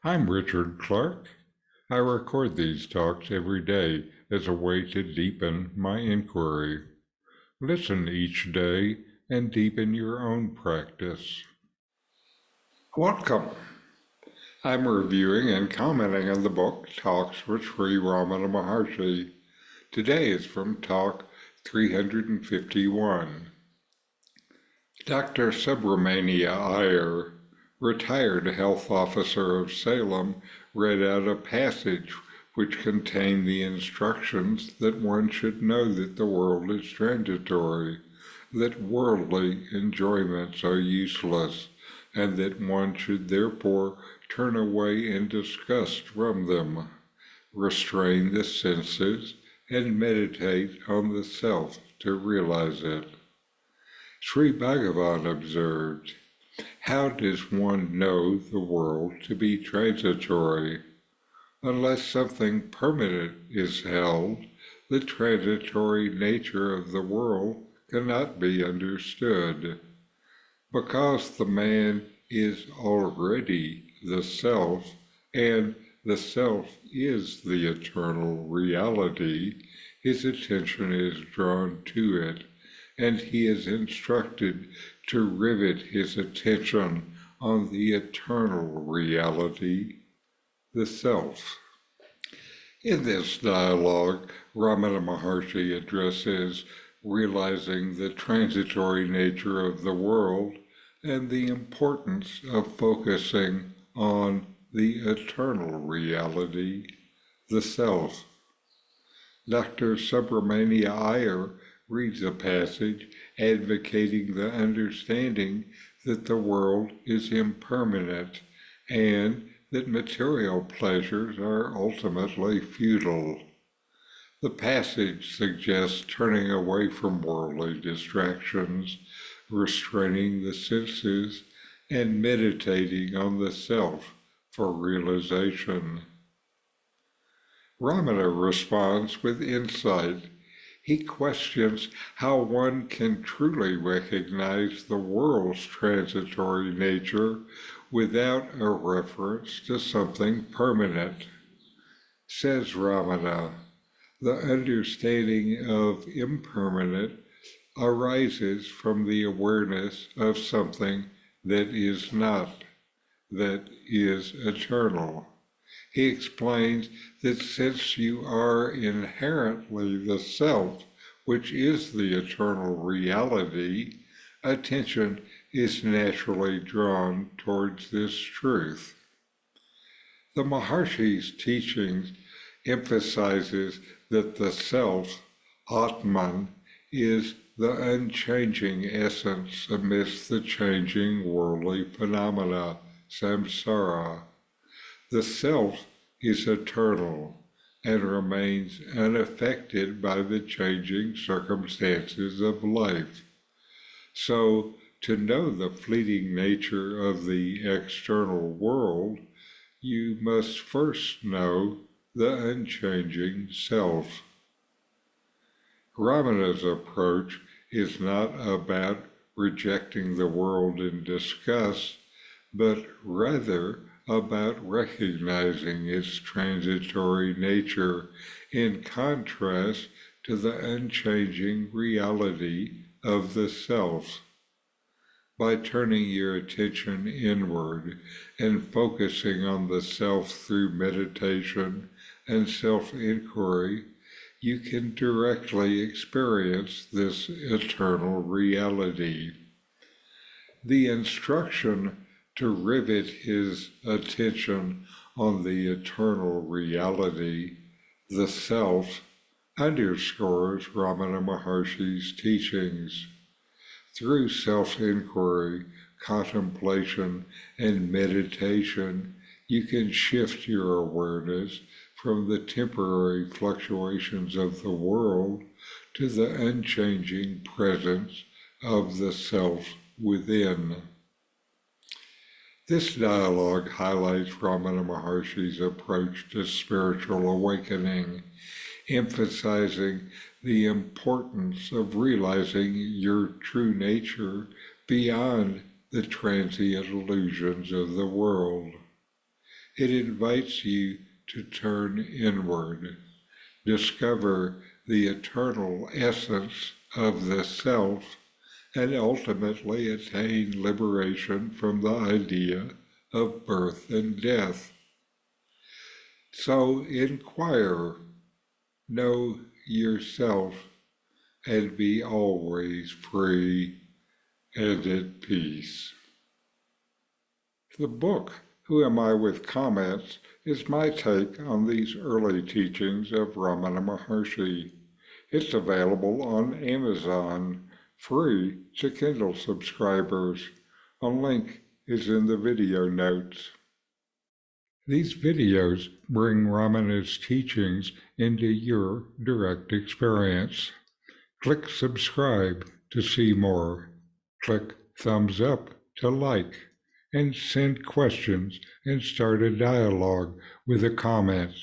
I'm Richard Clarke. I record these talks every day as a way to deepen my inquiry. Listen each day and deepen your own practice. Welcome. I'm reviewing and commenting on the book Talks with Sri Ramana Maharshi. Today is from Talk 351. Dr. Subramania Iyer, retired health officer of Salem, read out a passage which contained the instructions that one should know that the world is transitory, that worldly enjoyments are useless, and that one should therefore turn away in disgust from them, restrain the senses, and meditate on the self to realize it. Sri Bhagavan observed, "How does one know the world to be transitory? Unless something permanent is held, the transitory nature of the world cannot be understood. Because the man is already the self, and the self is the eternal reality, his attention is drawn to it, and he is instructed to rivet his attention on the eternal reality, the self." In this dialogue, Ramana Maharshi addresses realizing the transitory nature of the world and the importance of focusing on the eternal reality, the self. Dr. Subramania Iyer reads a passage advocating the understanding that the world is impermanent and that material pleasures are ultimately futile. The passage suggests turning away from worldly distractions, restraining the senses, and meditating on the self for realization. Ramana responds with insight. He questions how one can truly recognize the world's transitory nature without a reference to something permanent. Says Ramana, the understanding of impermanent arises from the awareness of something that is not, that is eternal. He explains that since you are inherently the self, which is the eternal reality, attention is naturally drawn towards this truth. The Maharshi's teachings emphasizes that the self, Atman, is the unchanging essence amidst the changing worldly phenomena, samsara. The self is eternal and remains unaffected by the changing circumstances of life. So, to know the fleeting nature of the external world, you must first know the unchanging self. Ramana's approach is not about rejecting the world in disgust, but rather about recognizing its transitory nature in contrast to the unchanging reality of the self. By turning your attention inward and focusing on the self through meditation and self-inquiry, you can directly experience this eternal reality. The instruction to rivet his attention on the eternal reality, the self, underscores Ramana Maharshi's teachings. Through self-inquiry, contemplation, and meditation, you can shift your awareness from the temporary fluctuations of the world to the unchanging presence of the self within. This dialogue highlights Ramana Maharshi's approach to spiritual awakening, emphasizing the importance of realizing your true nature beyond the transient illusions of the world. It invites you to turn inward, discover the eternal essence of the self, and ultimately attain liberation from the idea of birth and death. So inquire, know yourself, and be always free and at peace. The book, Who Am I with Comments, is my take on these early teachings of Ramana Maharshi. It's available on Amazon, free to Kindle subscribers. A link is in the video notes. These videos bring Ramana's teachings into your direct experience. Click subscribe to see more. Click thumbs up to like, and send questions and start a dialogue with a comment